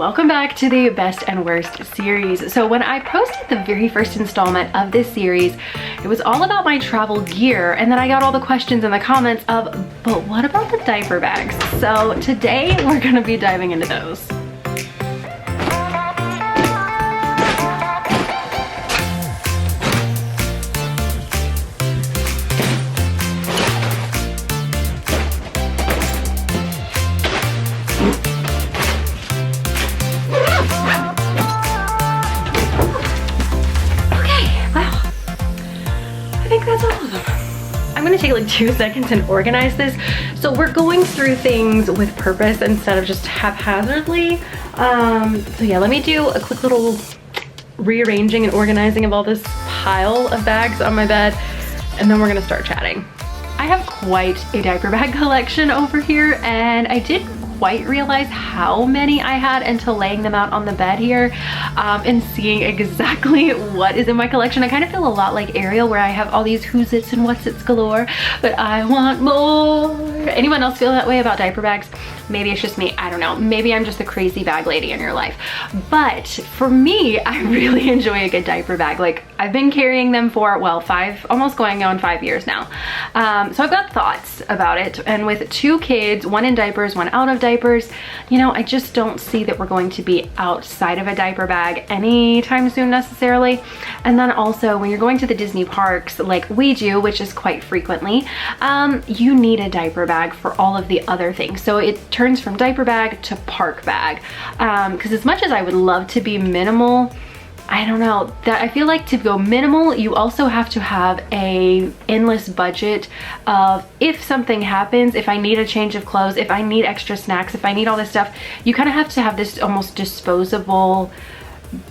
Welcome back to the best and worst series. So when I posted the very first installment of this series, it was all about my travel gear, and then I got all the questions in the comments of, but what about the diaper bags? So today we're gonna be diving into those. I'm gonna take like 2 seconds and organize this. So we're going through things with purpose instead of just haphazardly. So yeah, let me do a quick little rearranging and organizing of all this pile of bags on my bed, and then we're gonna start chatting. I have quite a diaper bag collection over here, and I didn't quite realize how many I had until laying them out on the bed here and seeing exactly what is in my collection. I kind of feel a lot like Ariel, where I have all these who's its and what's its galore, but I want more. Anyone else feel that way about diaper bags? Maybe it's just me, I don't know. Maybe I'm just a crazy bag lady in your life. But for me, I really enjoy a good diaper bag. Like, I've been carrying them for, well, almost going on 5 years now. So I've got thoughts about it. And with 2 kids, one in diapers, one out of diapers, you know, I just don't see that we're going to be outside of a diaper bag anytime soon necessarily. And then also when you're going to the Disney parks like we do, which is quite frequently, you need a diaper bag for all of the other things. So it turns from diaper bag to park bag. Because as much as I would love to be minimal, I don't know, that I feel like to go minimal, you also have to have a endless budget of, if something happens, if I need a change of clothes, if I need extra snacks, if I need all this stuff, you kind of have to have this almost disposable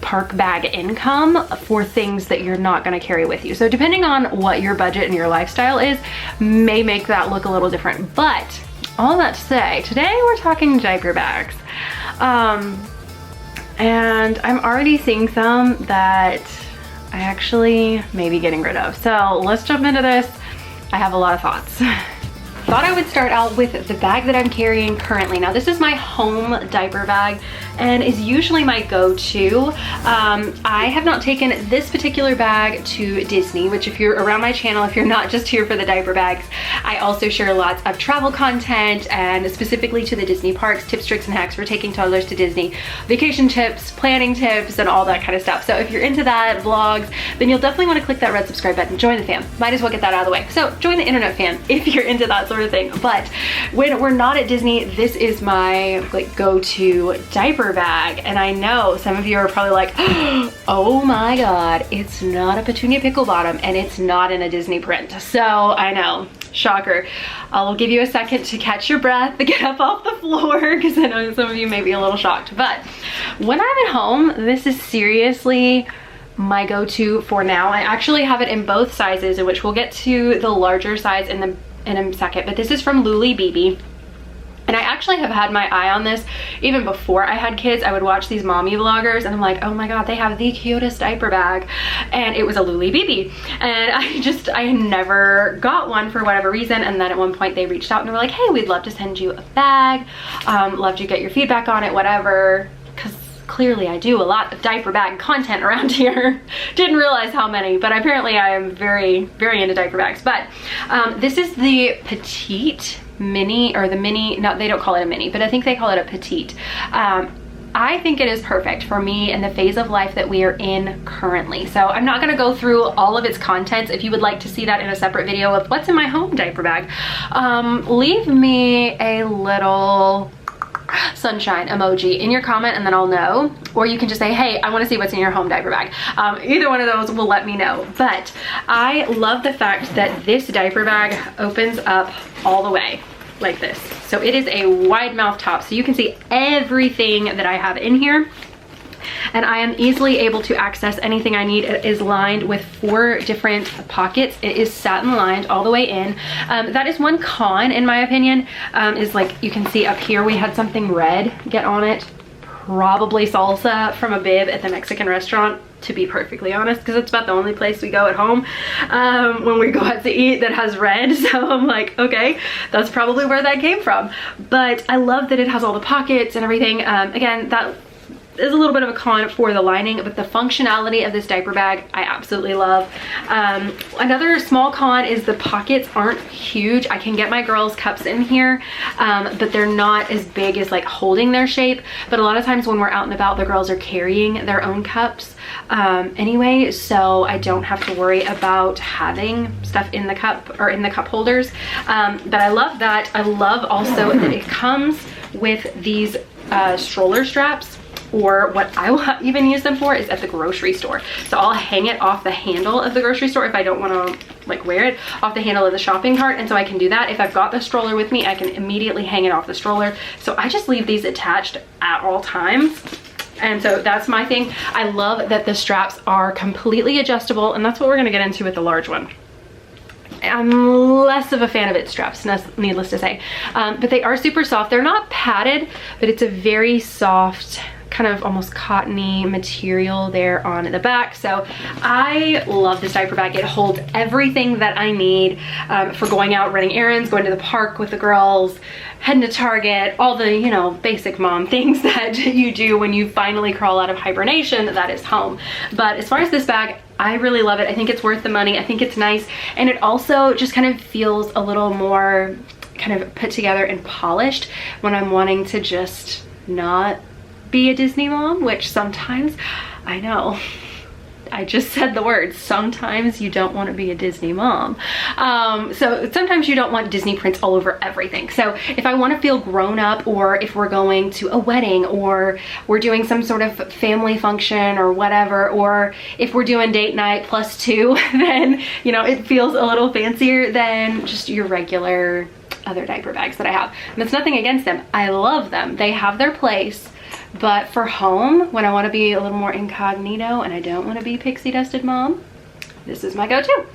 park bag income for things that you're not going to carry with you. So depending on what your budget and your lifestyle is, may make that look a little different. But all that to say, today we're talking diaper bags. And I'm already seeing some that I actually may be getting rid of. So let's jump into this. I have a lot of thoughts. Thought I would start out with the bag that I'm carrying currently. Now this is my home diaper bag and is usually my go-to. I have not taken this particular bag to Disney, which if you're around my channel, if you're not just here for the diaper bags, I also share lots of travel content, and specifically to the Disney parks, tips, tricks, and hacks for taking toddlers to Disney, vacation tips, planning tips, and all that kind of stuff. So if you're into that, vlogs, then you'll definitely want to click that red subscribe button, join the fam. Might as well get that out of the way. So join the internet fam if you're into that sort of thing. But when we're not at Disney, this is my like go-to diaper bag. And I know some of you are probably like, oh my god, it's not a Petunia Pickle Bottom and it's not in a Disney print. So I know, shocker. I'll give you a second to catch your breath, to get up off the floor, because I know some of you may be a little shocked. But when I'm at home, this is seriously my go-to for now. I actually have it in both sizes, in which we'll get to the larger size in a second, but this is from Luli BB. And I actually have had my eye on this even before I had kids. I would watch these mommy vloggers and I'm like, oh my god, they have the cutest diaper bag. And it was a Luli BB. And I never got one for whatever reason. And then at one point they reached out and were like, hey, we'd love to send you a bag. Love to get your feedback on it, whatever. Because clearly I do a lot of diaper bag content around here. Didn't realize how many, but apparently I am very, very into diaper bags. But this is the petite mini, or the mini, no, they don't call it a mini, but I think they call it a petite. I think it is perfect for me in the phase of life that we are in currently. So I'm not gonna go through all of its contents. If you would like to see that in a separate video of what's in my home diaper bag, leave me a little sunshine emoji in your comment and then I'll know, or you can just say, hey, I want to see what's in your home diaper bag. Either one of those will let me know. But I love the fact that this diaper bag opens up all the way like this. So it is a wide mouth top, so you can see everything that I have in here. And I am easily able to access anything I need. It is lined with 4 different pockets. It is satin lined all the way in. That is one con, in my opinion, is like you can see up here we had something red get on it. Probably salsa from a bib at the Mexican restaurant, to be perfectly honest, because it's about the only place we go at home when we go out to eat that has red. So I'm like, okay, that's probably where that came from. But I love that it has all the pockets and everything. Again, that is a little bit of a con for the lining, but the functionality of this diaper bag I absolutely love. Another small con is the pockets aren't huge. I can get my girls' cups in here, but they're not as big as like holding their shape. But a lot of times when we're out and about, the girls are carrying their own cups anyway, so I don't have to worry about having stuff in the cup or in the cup holders. But I love that. I love also that it comes with these stroller straps, or what I will even use them for is at the grocery store. So I'll hang it off the handle of the grocery store if I don't want to like wear it, off the handle of the shopping cart. And so I can do that. If I've got the stroller with me, I can immediately hang it off the stroller. So I just leave these attached at all times. And so that's my thing. I love that the straps are completely adjustable, and that's what we're gonna get into with the large one. I'm less of a fan of its straps, needless to say, but they are super soft. They're not padded, but it's a very soft, kind of almost cottony material there on the back. So I love this diaper bag. It holds everything that I need for going out, running errands, going to the park with the girls, heading to Target, all the, you know, basic mom things that you do when you finally crawl out of hibernation that is home. But as far as this bag, I really love it. I think it's worth the money. I think it's nice. And it also just kind of feels a little more kind of put together and polished when I'm wanting to just not be a Disney mom, which sometimes, I know, I just said the words, sometimes you don't want to be a Disney mom. So sometimes you don't want Disney prints all over everything. So if I want to feel grown up, or if we're going to a wedding, or we're doing some sort of family function or whatever, or if we're doing date night +2, then, you know, it feels a little fancier than just your regular other diaper bags that I have. And it's nothing against them. I love them. They have their place. But for home, when I want to be a little more incognito and I don't want to be pixie dusted mom, this is my go-to.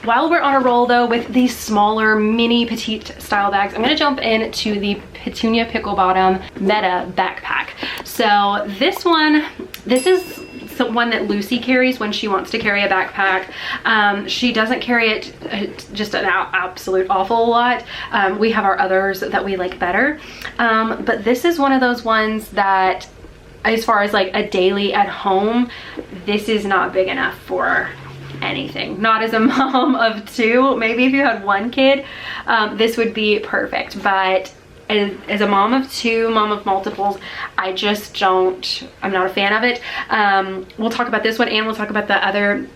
While we're on a roll though with these smaller mini petite style bags, I'm going to jump into the Petunia Pickle Bottom Meta backpack. So this is the one that Lucy carries when she wants to carry a backpack. She doesn't carry it just an absolute awful lot. We have our others that we like better. But this is one of those ones that, as far as like a daily at home, this is not big enough for anything. Not as a mom of 2. Maybe if you had 1 kid, this would be perfect. But as a mom of 2, mom of multiples, I just don't, I'm not a fan of it. We'll talk about this one, and we'll talk about the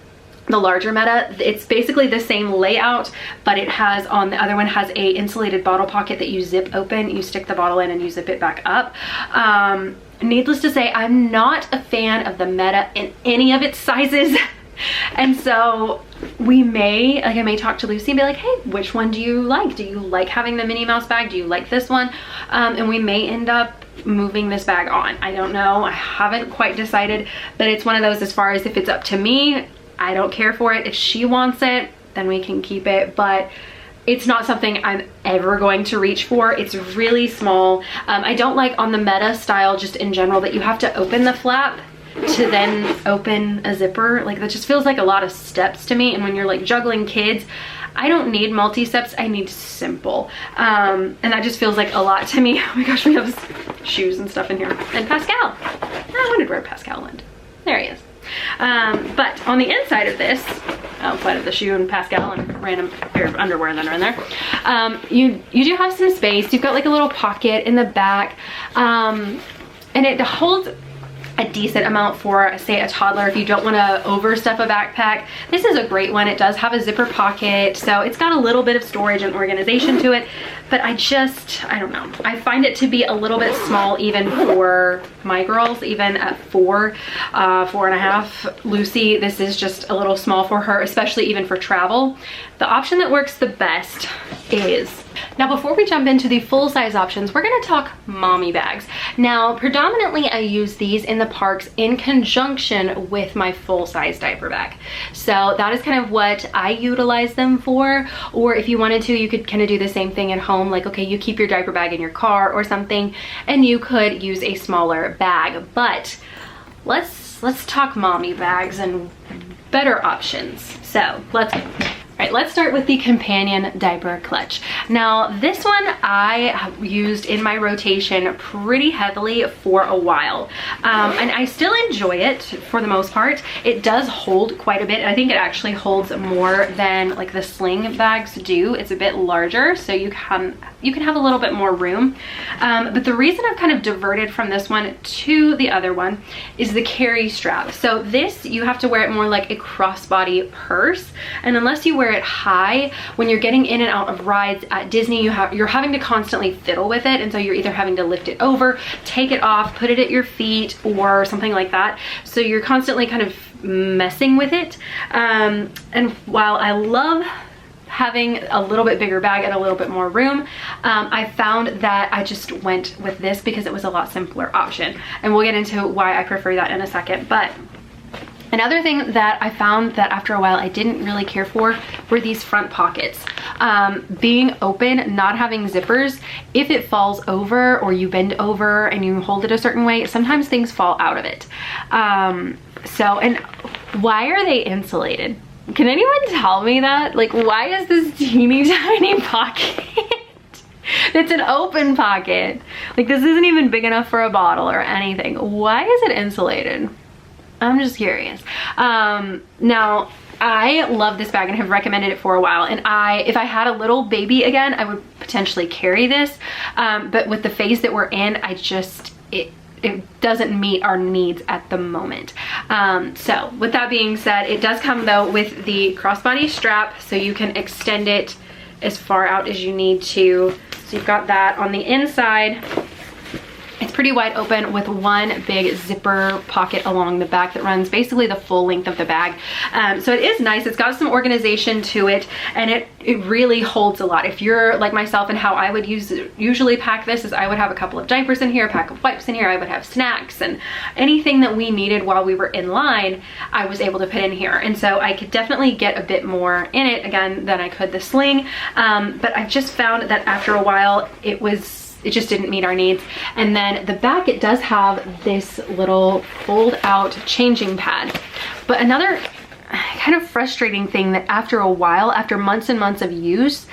larger Meta. It's basically the same layout, but it has, on the other one, has a insulated bottle pocket that you zip open. You stick the bottle in and you zip it back up. Needless to say, I'm not a fan of the Meta in any of its sizes. And so I may talk to Lucy and be like, hey, which one do you like? Do you like having the Minnie Mouse bag? Do you like this one? And we may end up moving this bag on. I don't know. I haven't quite decided, but it's one of those, as far as if it's up to me, I don't care for it. If she wants it, then we can keep it, but it's not something I'm ever going to reach for. It's really small. I don't like on the Meta style, just in general, that you have to open the flap to then open a zipper. Like, that just feels like a lot of steps to me. And when you're like juggling kids, I don't need multi-steps, I need simple. And that just feels like a lot to me. Oh my gosh, we have shoes and stuff in here. And Pascal. I wondered where Pascal went. There he is. But on the inside of this, outside of the shoe and Pascal and a random pair of underwear that are in there, you do have some space. You've got like a little pocket in the back, and it holds a decent amount for, say, a toddler. If you don't want to overstuff a backpack, this is a great one. It does have a zipper pocket, so it's got a little bit of storage and organization to it, but I don't know. I find it to be a little bit small even for my girls, even at 4, 4.5. Lucy, this is just a little small for her, especially even for travel. The option that works the best is, now before we jump into the full-size options, we're going to talk mommy bags. Now, predominantly I use these in the parks in conjunction with my full-size diaper bag. So that is kind of what I utilize them for. Or if you wanted to, you could kind of do the same thing at home. Like, okay, you keep your diaper bag in your car or something, and you could use a smaller bag. But let's talk mommy bags and better options. So let's go. All right, let's start with the companion diaper clutch. Now, this one I have used in my rotation pretty heavily for a while. And I still enjoy it for the most part. It does hold quite a bit. I think it actually holds more than like the sling bags do. It's a bit larger, so you can have a little bit more room. But the reason I've kind of diverted from this one to the other one is the carry strap. So this, you have to wear it more like a crossbody purse. And unless you wear it high, when you're getting in and out of rides at Disney, you're having to constantly fiddle with it. And so you're either having to lift it over, take it off, put it at your feet or something like that. So you're constantly kind of messing with it. And while I love having a little bit bigger bag and a little bit more room, I found that I just went with this because it was a lot simpler option. And we'll get into why I prefer that in a second. But another thing that I found that after a while I didn't really care for were these front pockets. Being open, not having zippers, if it falls over or you bend over and you hold it a certain way, sometimes things fall out of it. And why are they insulated? Can anyone tell me that? Like, why is this teeny tiny pocket? It's an open pocket. Like, this isn't even big enough for a bottle or anything. Why is it insulated? I'm just curious. Now, I love this bag and have recommended it for a while. And if I had a little baby again, I would potentially carry this. But with the phase that we're in, it doesn't meet our needs at the moment. So with that being said, it does come though with the crossbody strap, so you can extend it as far out as you need to. So you've got that on the inside. It's pretty wide open with one big zipper pocket along the back that runs basically the full length of the bag. So it is nice. It's got some organization to it, and it really holds a lot. If you're like myself and how I would usually pack this is I would have a couple of diapers in here, a pack of wipes in here, I would have snacks and anything that we needed while we were in line, I was able to put in here. And so I could definitely get a bit more in it again than I could the sling. But I've just found that after a while it just didn't meet our needs. And then the back, it does have this little fold out changing pad. But another kind of frustrating thing that after a while, after months and months of use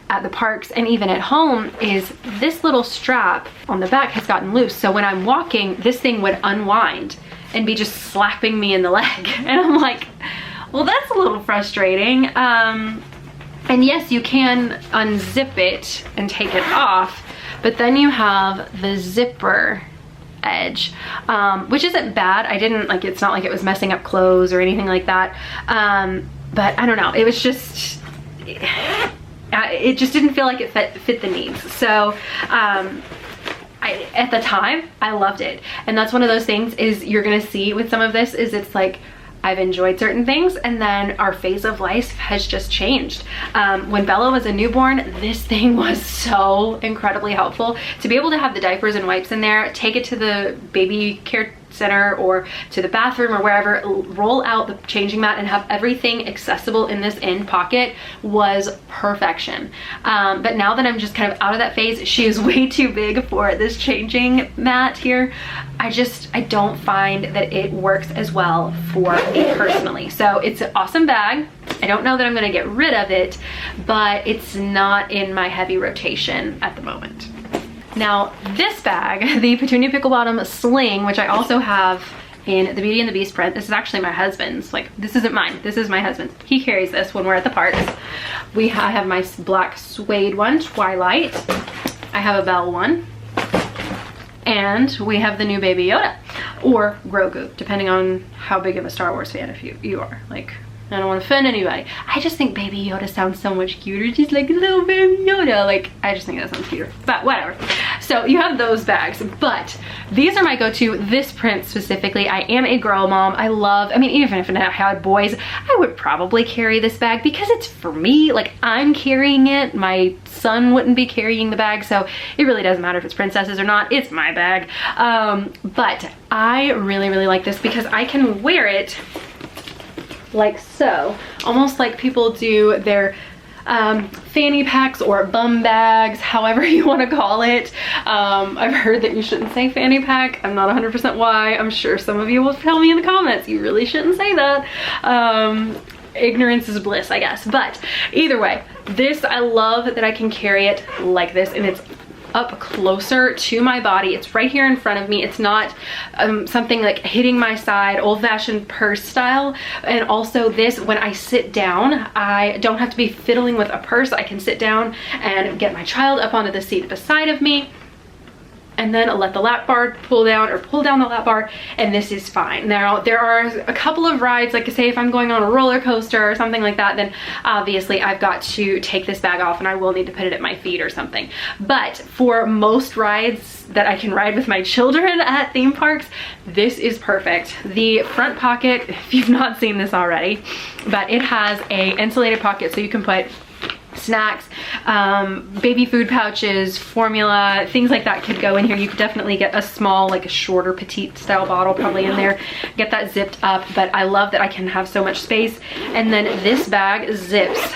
at the parks and even at home, is this little strap on the back has gotten loose. So when I'm walking, this thing would unwind and be just slapping me in the leg. And I'm like, well, that's a little frustrating. And yes, you can unzip it and take it off, but then you have the zipper edge, which isn't bad. It's not like it was messing up clothes or anything like that. But I don't know, it was just, it just didn't feel like it fit the needs. So at the time, I loved it. And that's one of those things is you're gonna see with some of this is it's like, I've enjoyed certain things and then our phase of life has just changed. When Bella was a newborn, this thing was so incredibly helpful to be able to have the diapers and wipes in there, take it to the baby care center or to the bathroom or wherever, roll out the changing mat and have everything accessible in this end pocket was perfection. But now that I'm just kind of out of that phase, she is way too big for this changing mat here. I don't find that it works as well for me personally. So it's an awesome bag. I don't know that I'm gonna get rid of it, but it's not in my heavy rotation at the moment. Now this bag, the Petunia Pickle Bottom Sling, which I also have in the Beauty and the Beast print. This is actually my husband's. Like, this isn't mine, this is my husband's. He carries this when we're at the parks. I have my black suede one, Twilight. I have a Belle one. And we have the new Baby Yoda, or Grogu, depending on how big of a Star Wars fan you are. Like, I don't want to offend anybody. I just think Baby Yoda sounds so much cuter. Just like little Baby Yoda. Like, I just think that sounds cuter. But whatever. So you have those bags. But these are my go-to. This print specifically. I am a girl mom. I mean, even if I had boys, I would probably carry this bag because it's for me. Like, I'm carrying it. My son wouldn't be carrying the bag. So it really doesn't matter if it's princesses or not. It's my bag. But I really, really like this because I can wear it like so, almost like people do their fanny packs or bum bags, however you want to call it. I've heard that you shouldn't say fanny pack. I'm not 100% why. I'm sure some of you will tell me in the comments you really shouldn't say that. ignorance is bliss, I guess. But either way, this, I love that I can carry it like this, and it's up closer to my body. It's right here in front of me. It's not something like hitting my side, old-fashioned purse style. And also this, when I sit down, I don't have to be fiddling with a purse. I can sit down and get my child up onto the seat beside of me, and then let the lap bar pull down, or pull down the lap bar, and this is fine. Now, there are a couple of rides, like say if I'm going on a roller coaster or something like that, then obviously I've got to take this bag off and I will need to put it at my feet or something. But for most rides that I can ride with my children at theme parks, this is perfect. The front pocket, if you've not seen this already, but it has a insulated pocket so you can put snacks, baby food pouches, formula, things like that could go in here. You could definitely get a small, like a shorter petite style bottle probably in there, get that zipped up. But I love that I can have so much space. And then this bag zips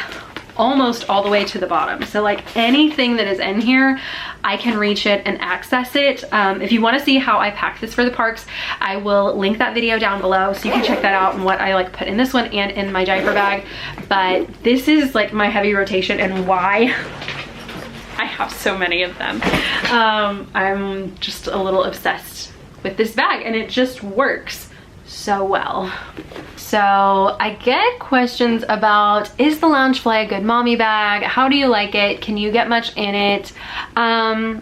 almost all the way to the bottom, so like anything that is in here, I can reach it and access it. If you want to see how I pack this for the parks, I will link that video down below so you can check that out and what I like put in this one and in my diaper bag. But this is like my heavy rotation and why I have so many of them. I'm just a little obsessed with this bag, and it just works so well. So I get questions about, is the Loungefly a good mommy bag? How do you like it? Can you get much in it? I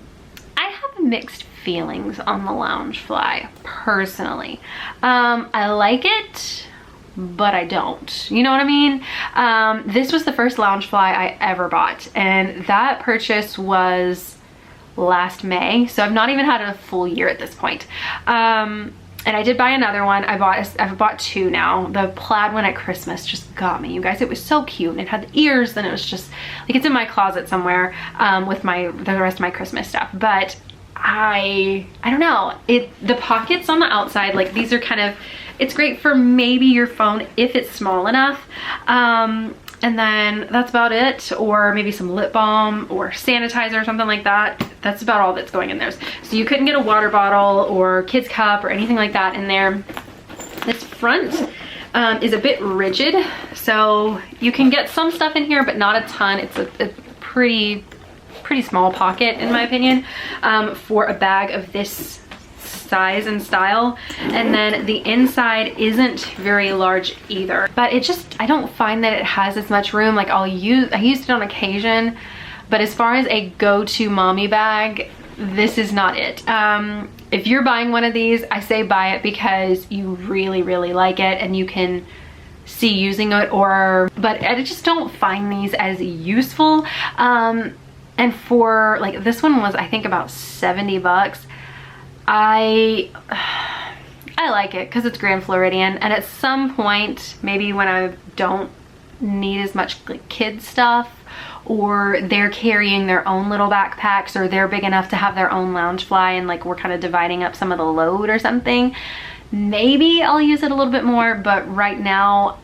have mixed feelings on the Loungefly personally. I like it, but I don't. You know what I mean? This was the first Loungefly I ever bought, and that purchase was last May, so I've not even had a full year at this point. And I did buy another one. I've bought two now. The plaid one at Christmas just got me, you guys. It was so cute, and it had the ears, and it was just like, it's in my closet somewhere with the rest of my Christmas stuff. But I don't know, the pockets on the outside, like these are kind of, it's great for maybe your phone if it's small enough. And then that's about it, or maybe some lip balm or sanitizer or something like that. That's about all that's going in there. So you couldn't get a water bottle or kid's cup or anything like that in there. This front is a bit rigid, so you can get some stuff in here, but not a ton. It's a pretty small pocket in my opinion for a bag of this size and style. And then the inside isn't very large either, but it just, I don't find that it has as much room. Like I used it on occasion, but as far as a go-to mommy bag, this is not it. If you're buying one of these, I say buy it because you really like it and you can see using it, but I just don't find these as useful. And for like, this one was I think about 70 bucks. I like it because it's Grand Floridian, and at some point, maybe when I don't need as much like kid stuff, or they're carrying their own little backpacks, or they're big enough to have their own Loungefly and like we're kind of dividing up some of the load or something, maybe I'll use it a little bit more. But right now,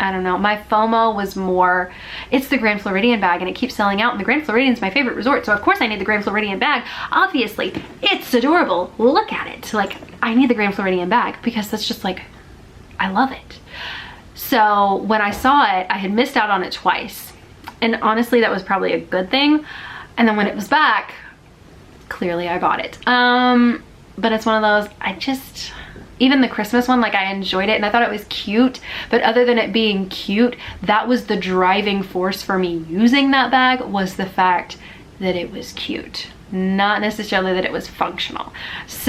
I don't know, my FOMO was more, it's the Grand Floridian bag and it keeps selling out, and the Grand Floridian is my favorite resort, so of course I need the Grand Floridian bag. Obviously, it's adorable, look at it. Like, I need the Grand Floridian bag because that's just like, I love it. So when I saw it, I had missed out on it twice, and honestly that was probably a good thing. And then when it was back, clearly I got it. But it's one of those, even the Christmas one, like I enjoyed it and I thought it was cute, but other than it being cute, that was the driving force for me using that bag, was the fact that it was cute, not necessarily that it was functional. So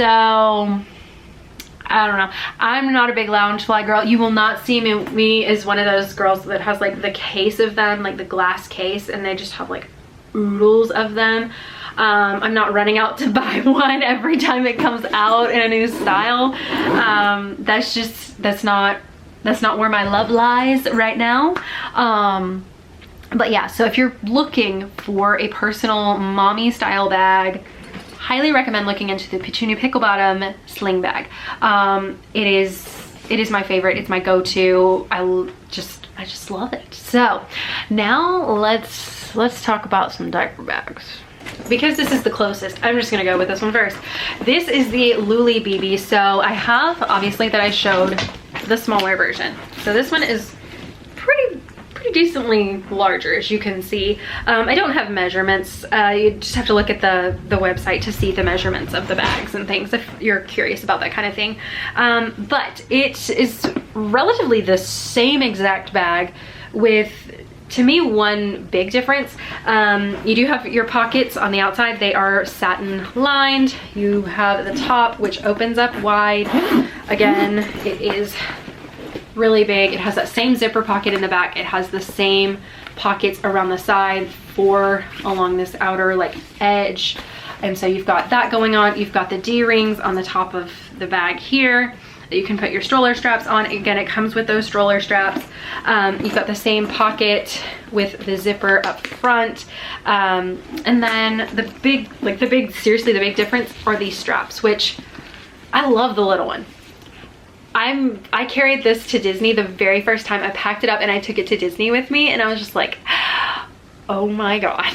I don't know, I'm not a big Loungefly girl. You will not see me as one of those girls that has like the case of them, like the glass case, and they just have like oodles of them. I'm not running out to buy one every time it comes out in a new style. That's not where my love lies right now. But yeah, so if you're looking for a personal mommy style bag, highly recommend looking into the Petunia Pickle Bottom sling bag. It is my favorite. It's my go-to. I just love it. So now let's talk about some diaper bags. Because this is the closest, I'm just gonna go with this one first. This is the Luli BB. So I have, obviously, that I showed the smaller version. So this one is pretty decently larger, as you can see. I don't have measurements. You just have to look at the website to see the measurements of the bags and things if you're curious about that kind of thing. But it is relatively the same exact bag with, to me, one big difference. You do have your pockets on the outside. They are satin lined. You have the top, which opens up wide. Again, it is really big. It has that same zipper pocket in the back. It has the same pockets around the side, 4 along this outer like edge. And so you've got that going on. You've got the D-rings on the top of the bag here that you can put your stroller straps on. Again, it comes with those stroller straps. You've got the same pocket with the zipper up front. And then seriously, the big difference are these straps, which I love the little one. I carried this to Disney the very first time. I packed it up and I took it to Disney with me, and I was just like, oh my God.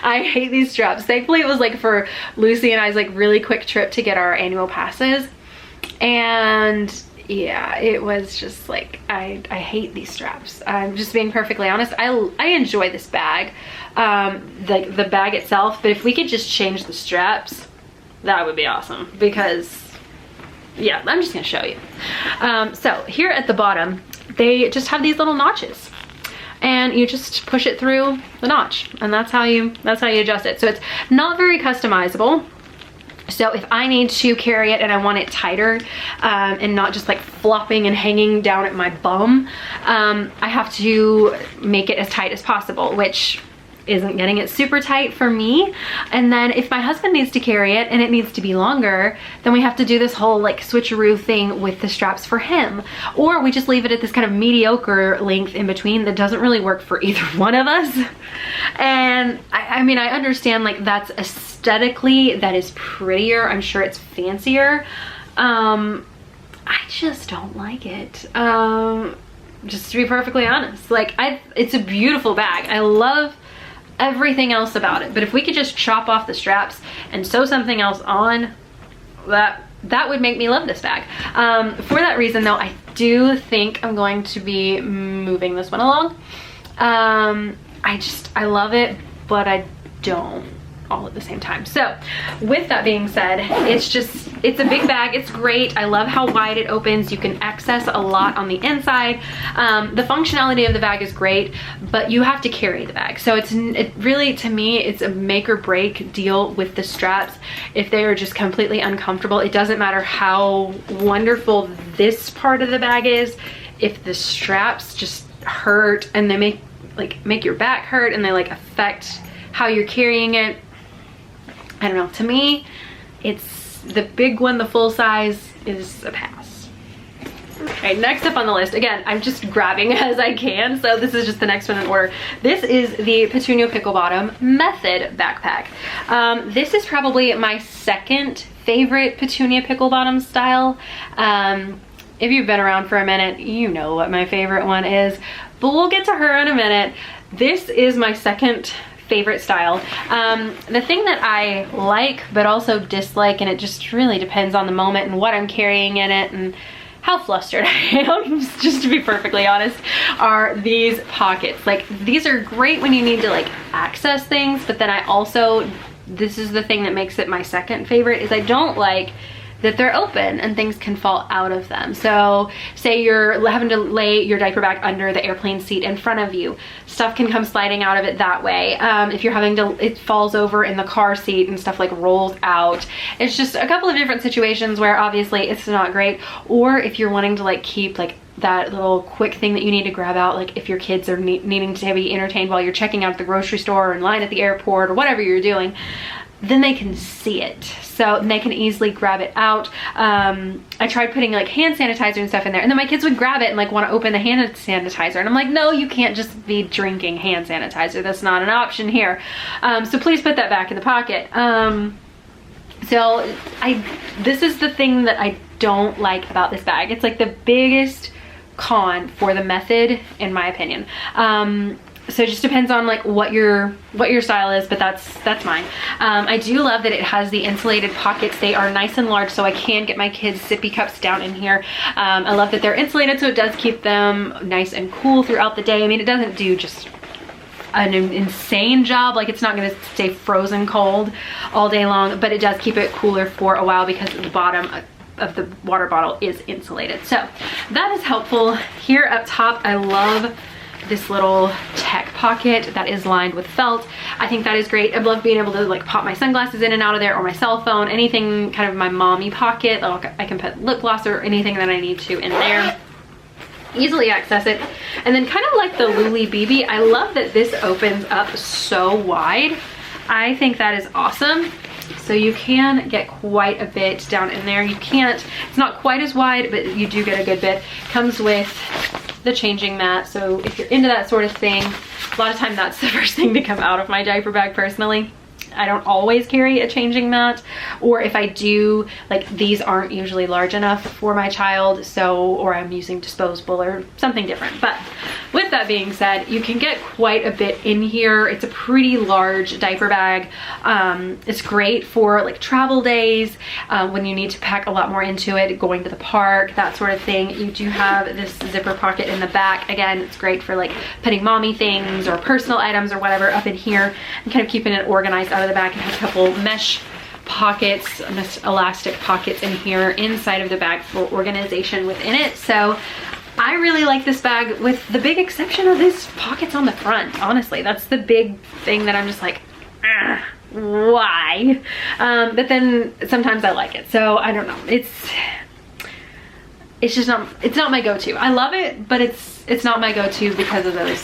I hate these straps. Thankfully it was like for Lucy and I's like really quick trip to get our annual passes. And yeah, it was just like, I hate these straps. I'm just being perfectly honest. I enjoy this bag, like the bag itself, but if we could just change the straps, that would be awesome, because yeah, I'm just gonna show you. So here at the bottom, they just have these little notches, and you just push it through the notch, and that's how you adjust it. So it's not very customizable. So if I need to carry it and I want it tighter and not just like flopping and hanging down at my bum, I have to make it as tight as possible, which isn't getting it super tight for me. And then if my husband needs to carry it and it needs to be longer, then we have to do this whole like switcheroo thing with the straps for him, or we just leave it at this kind of mediocre length in between that doesn't really work for either one of us. And I mean, I understand like that's aesthetically, that is prettier, I'm sure it's fancier. I just don't like it. Just to be perfectly honest, like it's a beautiful bag. I love everything else about it, but if we could just chop off the straps and sew something else on, that would make me love this bag. For that reason though, I do think I'm going to be moving this one along. I love it, but I don't all at the same time. So with that being said, it's a big bag. It's great. I love how wide it opens. You can access a lot on the inside. The functionality of the bag is great, but you have to carry the bag. So it really, to me, it's a make or break deal with the straps. If they are just completely uncomfortable, it doesn't matter how wonderful this part of the bag is. If the straps just hurt and they make your back hurt and they like affect how you're carrying it, I don't know. To me, it's the big one, the full size is a pass. Okay, next up on the list, again, I'm just grabbing as I can, so this is just the next one in order. This is the Petunia Pickle Bottom Method backpack. This is probably my second favorite Petunia Pickle Bottom style. If you've been around for a minute, you know what my favorite one is, but we'll get to her in a minute. This is my second favorite style. The thing that I like but also dislike, and it just really depends on the moment and what I'm carrying in it and how flustered I am, just to be perfectly honest, are these pockets. Like, these are great when you need to like access things, but then I also, this is the thing that makes it my second favorite, is I don't like that they're open and things can fall out of them. So say you're having to lay your diaper bag under the airplane seat in front of you, stuff can come sliding out of it that way. If you're having to, it falls over in the car seat and stuff like rolls out. It's just a couple of different situations where obviously it's not great. Or if you're wanting to like keep like that little quick thing that you need to grab out, like if your kids are needing to be entertained while you're checking out at the grocery store or in line at the airport or whatever you're doing, then they can see it, so they can easily grab it out. I tried putting like hand sanitizer and stuff in there, and then my kids would grab it and like want to open the hand sanitizer, and I'm like, no, you can't just be drinking hand sanitizer, that's not an option here. So please put that back in the pocket. So this is the thing that I don't like about this bag. It's like the biggest con for the Method, in my opinion. So it just depends on like what your style is, but that's mine. I do love that it has the insulated pockets. They are nice and large, so I can get my kids sippy cups down in here. I love that they're insulated, so it does keep them nice and cool throughout the day. I mean, it doesn't do just an insane job, like it's not going to stay frozen cold all day long, but it does keep it cooler for a while because the bottom of the water bottle is insulated. So that is helpful. Here up top, I love this little tech pocket that is lined with felt. I think that is great. I love being able to like pop my sunglasses in and out of there, or my cell phone, anything kind of my mommy pocket. I can put lip gloss or anything that I need to in there. Easily access it. And then kind of like the Luli BB, I love that this opens up so wide. I think that is awesome. So you can get quite a bit down in there. You can't, it's not quite as wide, but you do get a good bit. Comes with the changing mat. So if you're into that sort of thing, a lot of time that's the first thing to come out of my diaper bag personally. I don't always carry a changing mat, or if I do, like these aren't usually large enough for my child, so, or I'm using disposable or something different. But with that being said, you can get quite a bit in here. It's a pretty large diaper bag. It's great for like travel days, when you need to pack a lot more into it, going to the park, that sort of thing. You do have this zipper pocket in the back. Again, it's great for like putting mommy things or personal items or whatever up in here and kind of keeping it organized out of the back. It has a couple mesh pockets, elastic pockets in here inside of the bag for organization within it. So I really like this bag, with the big exception of this pockets on the front. Honestly, that's the big thing that I'm just like, why? But then sometimes I like it. So I don't know. It's just not, it's not my go-to. I love it, but it's not my go-to because of those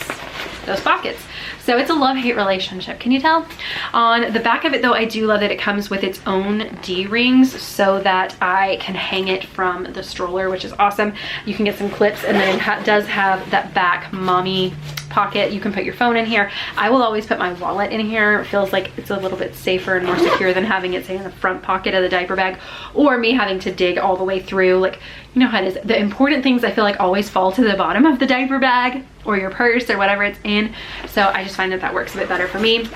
pockets. So it's a love-hate relationship. Can you tell? On the back of it though, I do love that it comes with its own D-rings so that I can hang it from the stroller, which is awesome. You can get some clips, and then it does have that back mommy pocket. You can put your phone in here. I will always put my wallet in here. It feels like it's a little bit safer and more secure than having it say in the front pocket of the diaper bag, or me having to dig all the way through. Like, you know how it is. The important things I feel like always fall to the bottom of the diaper bag or your purse or whatever it's in. So I just find that that works a bit better for me.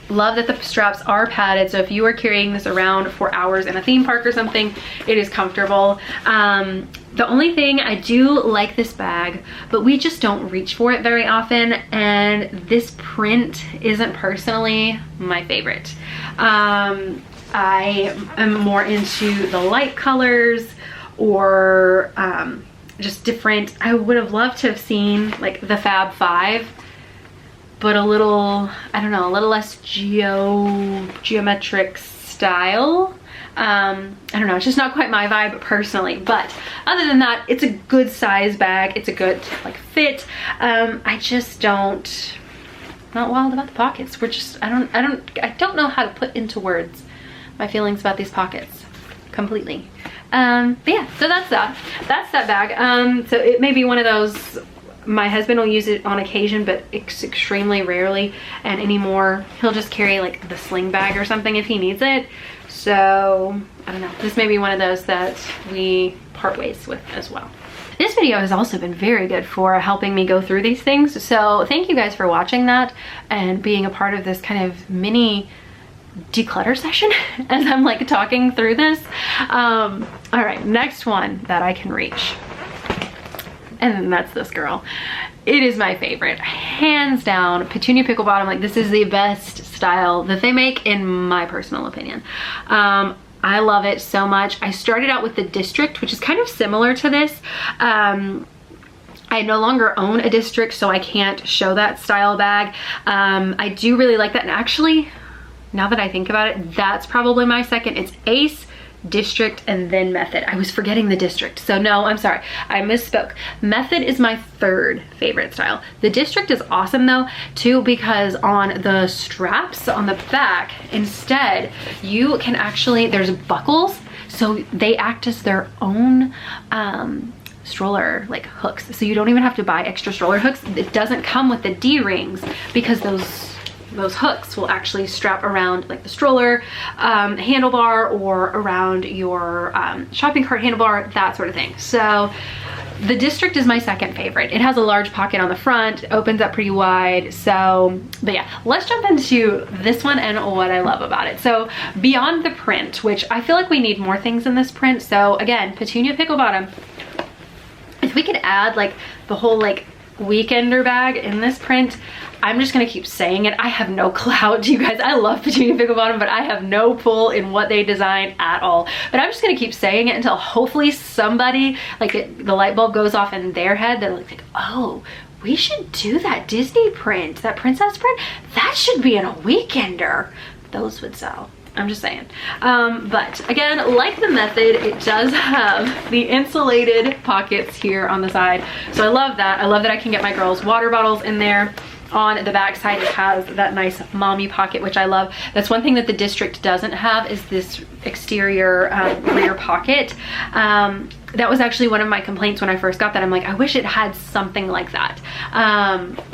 Love that the straps are padded, so if you are carrying this around for hours in a theme park or something, it is comfortable. The only thing, I do like this bag, but we just don't reach for it very often, and this print isn't personally my favorite. I am more into the light colors, or just different. I would have loved to have seen like the Fab Five, but a little, I don't know, a little less geometric style. I don't know, it's just not quite my vibe personally, but other than that, it's a good size bag. It's a good like fit. I just not wild about the pockets. We're just, I don't know how to put into words my feelings about these pockets completely. But yeah, so that's that bag. So it may be one of those, my husband will use it on occasion, but it's extremely rarely, and anymore he'll just carry like the sling bag or something if he needs it. So I don't know, this may be one of those that we part ways with as well. This video has also been very good for helping me go through these things, so thank you guys for watching that and being a part of this kind of mini declutter session as I'm like talking through this. All right, next one that I can reach, and that's this girl. It is my favorite, hands down. Petunia Pickle Bottom. Like, this is the best style that they make in my personal opinion. I love it so much. I started out with the District, which is kind of similar to this. I no longer own a District, so I can't show that style bag. I do really like that, and actually, now that I think about it, that's probably my second. It's Ace, District, and then Method. I was forgetting the District, so no, I'm sorry, I misspoke. Method is my third favorite style. The District is awesome though too, because on the straps on the back, instead you can actually, there's buckles, so they act as their own stroller like hooks, so you don't even have to buy extra stroller hooks. It doesn't come with the D-rings because those hooks will actually strap around like the stroller handlebar, or around your shopping cart handlebar, that sort of thing. So The District is my second favorite. It has a large pocket on the front, opens up pretty wide. So, but yeah, let's jump into this one and what I love about it. So beyond the print, which I feel like we need more things in this print. So again, Petunia Pickle Bottom. If we could add like the whole like weekender bag in this print, I'm just gonna keep saying it. I have no clout, you guys. I love Petunia Pickle Bottom, but I have no pull in what they design at all. But I'm just gonna keep saying it until hopefully somebody, like the light bulb goes off in their head. They're like, oh, we should do that Disney print, that princess print. That should be in a weekender. Those would sell. I'm just saying. But again, like the method, it does have the insulated pockets here on the side. So I love that. I love that I can get my girls' water bottles in there. On the back side, it has that nice mommy pocket, which I love. That's one thing that the District doesn't have, is this exterior rear pocket. That was actually one of my complaints when I first got that. I'm like, I wish it had something like that.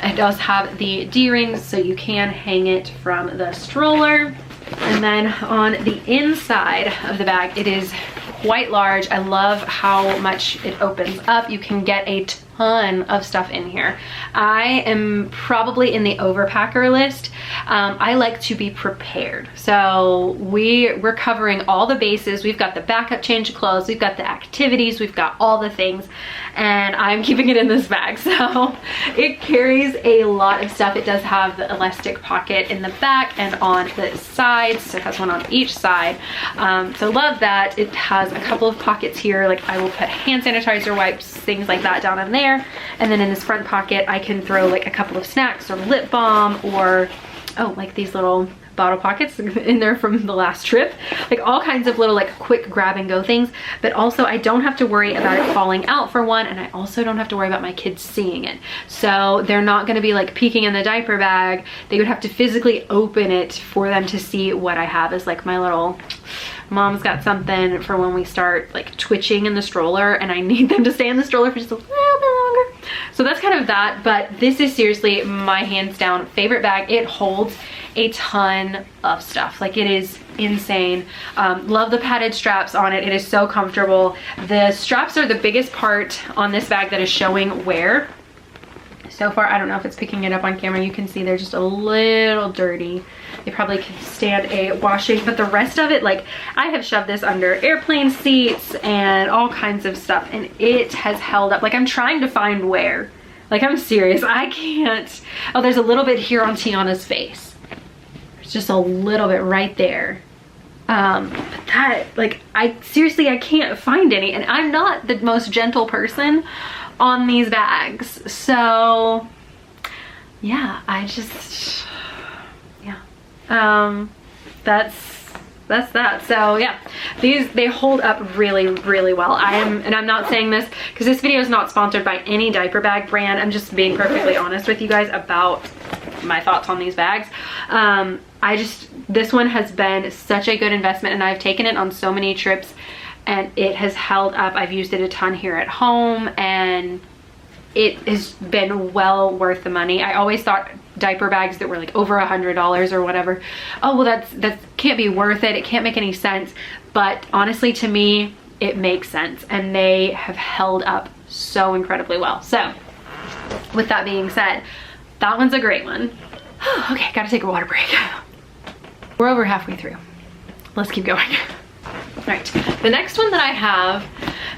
It does have the D-rings, so you can hang it from the stroller. And then on the inside of the bag, it is quite large. I love how much it opens up. You can get a ton of stuff in here. I am probably in the overpacker list. I like to be prepared. So we're covering all the bases. We've got the backup change of clothes. We've got the activities. We've got all the things. And I'm keeping it in this bag. So it carries a lot of stuff. It does have the elastic pocket in the back and on the sides. So it has one on each side. So love that. It has a couple of pockets here. Like I will put hand sanitizer wipes, things like that down in there. And then in this front pocket, I can throw like a couple of snacks or lip balm or, oh, like these little bottle pockets in there from the last trip. Like all kinds of little like quick grab and go things. But also I don't have to worry about it falling out for one. And I also don't have to worry about my kids seeing it. So they're not going to be like peeking in the diaper bag. They would have to physically open it for them to see what I have as like my little... Mom's got something for when we start like twitching in the stroller and I need them to stay in the stroller for just a little bit longer. So that's kind of that, but this is seriously my hands down favorite bag. It holds a ton of stuff. Like it is insane. Love the padded straps on it. It is so comfortable. The straps are the biggest part on this bag that is showing wear. So far, I don't know if it's picking it up on camera. You can see they're just a little dirty. They probably could stand a washing, but the rest of it, like I have shoved this under airplane seats and all kinds of stuff and it has held up. Like I'm trying to find wear. Like I'm serious, I can't. Oh, there's a little bit here on Tiana's face. There's just a little bit right there. But that, like, I can't find any and I'm not the most gentle person on these bags. So yeah, that's that. So yeah, they hold up really well. I'm not saying this because this video is not sponsored by any diaper bag brand. I'm just being perfectly honest with you guys about my thoughts on these bags. This one has been such a good investment and I've taken it on so many trips and it has held up. I've used it a ton here at home and it has been well worth the money. I always thought diaper bags that were like over $100 or whatever, oh well, that can't be worth it. It can't make any sense. But honestly, to me, it makes sense and they have held up so incredibly well. So with that being said, that one's a great one. Okay, gotta take a water break. We're over halfway through. Let's keep going. Right, the next one that I have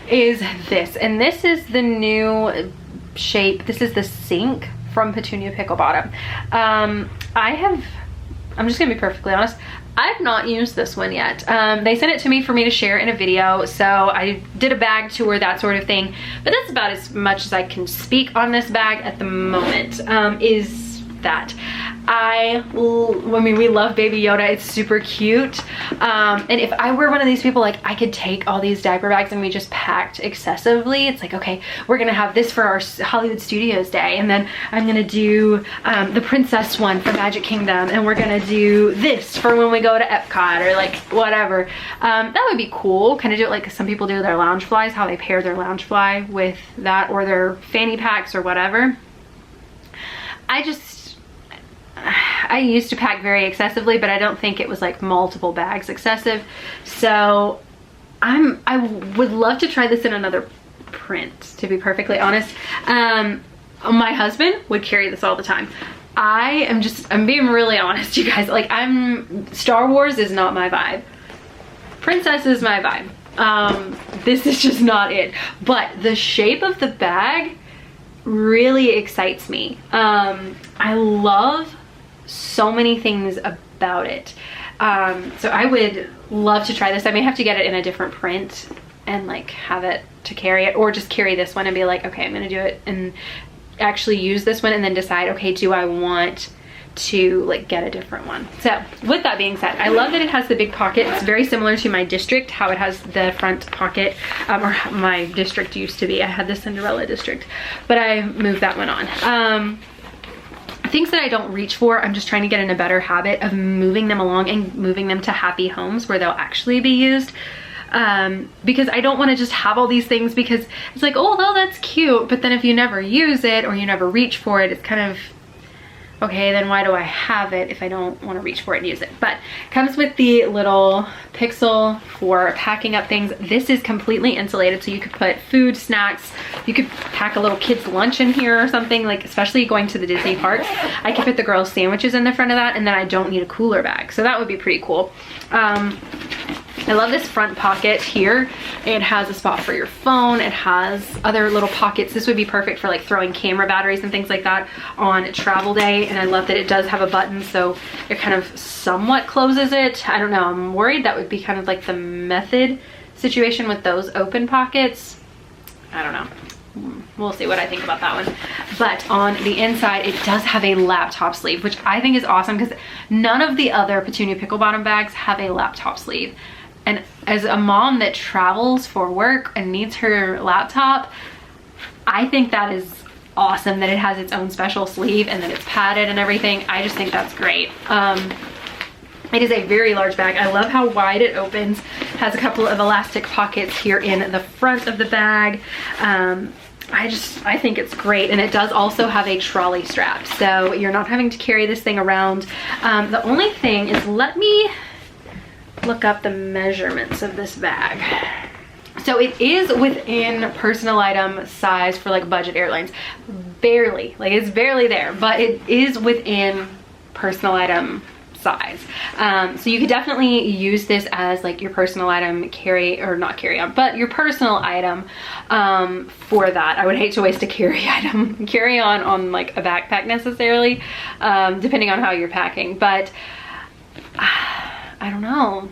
is this, and this is the new shape. This is the sink from Petunia Pickle Bottom. I'm just gonna be perfectly honest, I've not used this one yet. They sent it to me for me to share in a video, so I did a bag tour, that sort of thing, but that's about as much as I can speak on this bag at the moment. Is that I mean, we love Baby Yoda. It's super cute. And if I were one of these people, like I could take all these diaper bags and we just packed excessively. It's like, okay, we're gonna have this for our Hollywood Studios day, and then I'm gonna do the princess one for Magic Kingdom, and we're gonna do this for when we go to Epcot or like whatever. That would be cool. Kind of do it like some people do their lounge flies, how they pair their lounge fly with that or their fanny packs or whatever. I used to pack very excessively, but I don't think it was like multiple bags excessive. So I would love to try this in another print, to be perfectly honest. My husband would carry this all the time. I'm being really honest, you guys. Like, Star Wars is not my vibe. Princess is my vibe. This is just not it. But the shape of the bag really excites me. I love so many things about it. So I would love to try this. I may have to get it in a different print and like have it to carry it, or just carry this one and be like, okay, I'm gonna do it and actually use this one and then decide, okay, do I want to like get a different one? So with that being said, I love that it has the big pocket. It's very similar to my district, how it has the front pocket, or my district used to be. I had the Cinderella district, but I moved that one on. Things that I don't reach for, I'm just trying to get in a better habit of moving them along and moving them to happy homes where they'll actually be used. Because I don't want to just have all these things because it's like, oh, well, that's cute, but then if you never use it or you never reach for it, it's kind of, okay, then why do I have it if I don't want to reach for it and use it? But it comes with the little pixel for packing up things. This is completely insulated, so you could put food, snacks, you could pack a little kid's lunch in here or something, like especially going to the Disney parks. I could put the girls' sandwiches in the front of that, and then I don't need a cooler bag, so that would be pretty cool. I love this front pocket here. It has a spot for your phone. It has other little pockets. This would be perfect for like throwing camera batteries and things like that on travel day. And I love that it does have a button, so it kind of somewhat closes it. I don't know, I'm worried that would be kind of like the Method situation with those open pockets. I don't know. We'll see what I think about that one. But on the inside, it does have a laptop sleeve, which I think is awesome because none of the other Petunia Pickle Bottom bags have a laptop sleeve. And as a mom that travels for work and needs her laptop, I think that is awesome that it has its own special sleeve and that it's padded and everything. I just think that's great. It is a very large bag. I love how wide it opens. Has a couple of elastic pockets here in the front of the bag. I think it's great, and it does also have a trolley strap, so you're not having to carry this thing around. The only thing is, let me look up the measurements of this bag. So it is within personal item size for like budget airlines. Barely, like it's barely there, but it is within personal item size. So you could definitely use this as like your personal item not carry on, but your personal item for that. I would hate to waste a carry on like a backpack necessarily, depending on how you're packing, but I don't know.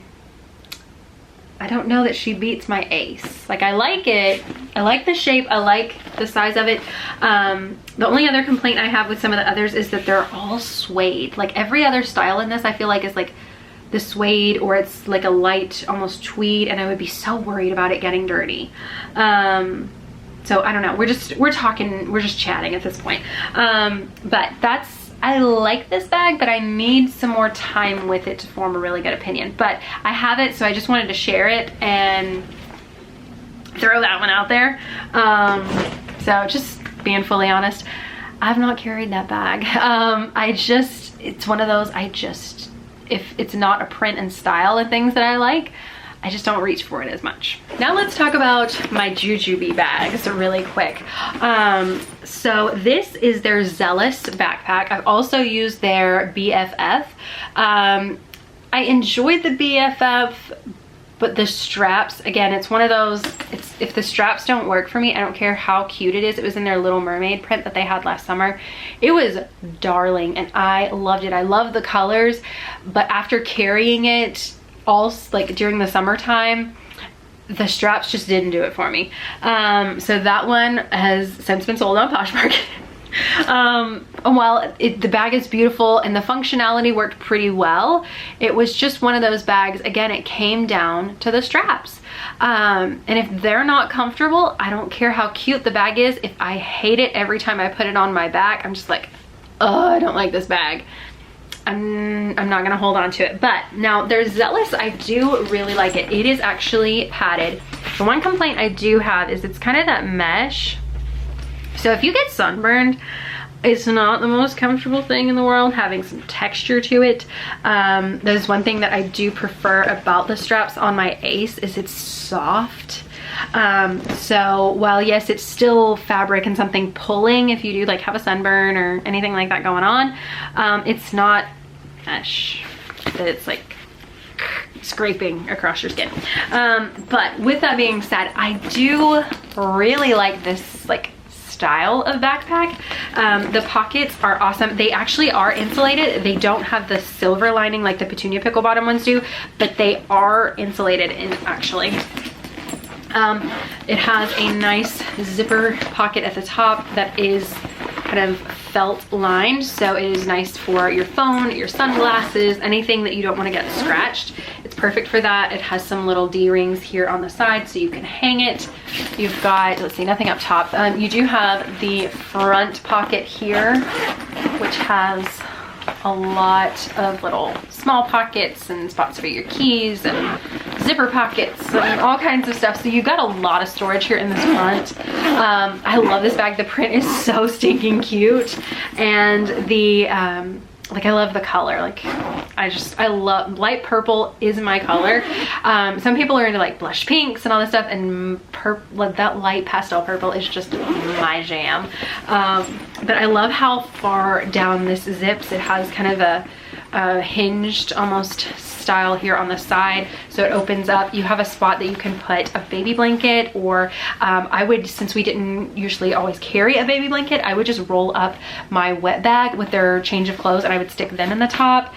I don't know that she beats my Ace. Like, I like it. I like the shape. I like the size of it. The only other complaint I have with some of the others is that they're all suede. Like, every other style in this, I feel like is like the suede, or it's like a light, almost tweed, and I would be so worried about it getting dirty. So I don't know. We're just chatting at this point. But I like this bag, but I need some more time with it to form a really good opinion. But I have it, so I just wanted to share it and throw that one out there. So just being fully honest, I've not carried that bag. It's one of those, if it's not a print and style and things that I like, I just don't reach for it as much. Now let's talk about my Jujube bags really quick. So this is their Zealous backpack. I've also used their BFF. I enjoyed the BFF, but the straps, again, it's one of those, if the straps don't work for me, I don't care how cute it is. It was in their Little Mermaid print that they had last summer. It was darling and I loved it. I love the colors, but after carrying it all like during the summertime, the straps just didn't do it for me. So that one has since been sold on Poshmark. While the bag is beautiful and the functionality worked pretty well, it was just one of those bags, again, it came down to the straps. And if they're not comfortable, I don't care how cute the bag is. If I hate it every time I put it on my back, I'm just like, oh, I don't like this bag. I'm not gonna hold on to it. But now there's Zealous, I do really like it. It is actually padded. The one complaint I do have is it's kind of that mesh. So if you get sunburned, it's not the most comfortable thing in the world, having some texture to it. There's one thing that I do prefer about the straps on my Ace is it's soft. So while yes, it's still fabric and something pulling if you do like have a sunburn or anything like that going on, it's not mesh that it's like scraping across your skin. But with that being said, I do really like this like style of backpack. The pockets are awesome. They actually are insulated. They don't have the silver lining like the Petunia Pickle Bottom ones do, but they are insulated in actually. It has a nice zipper pocket at the top that is kind of felt lined, so it is nice for your phone, your sunglasses, anything that you don't want to get scratched. It's perfect for that. It has some little D-rings here on the side so you can hang it. You've got, let's see, nothing up top. You do have the front pocket here, which has a lot of little small pockets and spots for your keys and zipper pockets and all kinds of stuff. So you've got a lot of storage here in this front. I love this bag. The print is so stinking cute, and the like I love the color. Like I love light purple is my color. Some people are into like blush pinks and all this stuff, and that light pastel purple is just my jam. But I love how far down this zips. It has kind of a hinged almost style here on the side, so it opens up. You have a spot that you can put a baby blanket, or I would, since we didn't usually always carry a baby blanket, I would just roll up my wet bag with their change of clothes and I would stick them in the top.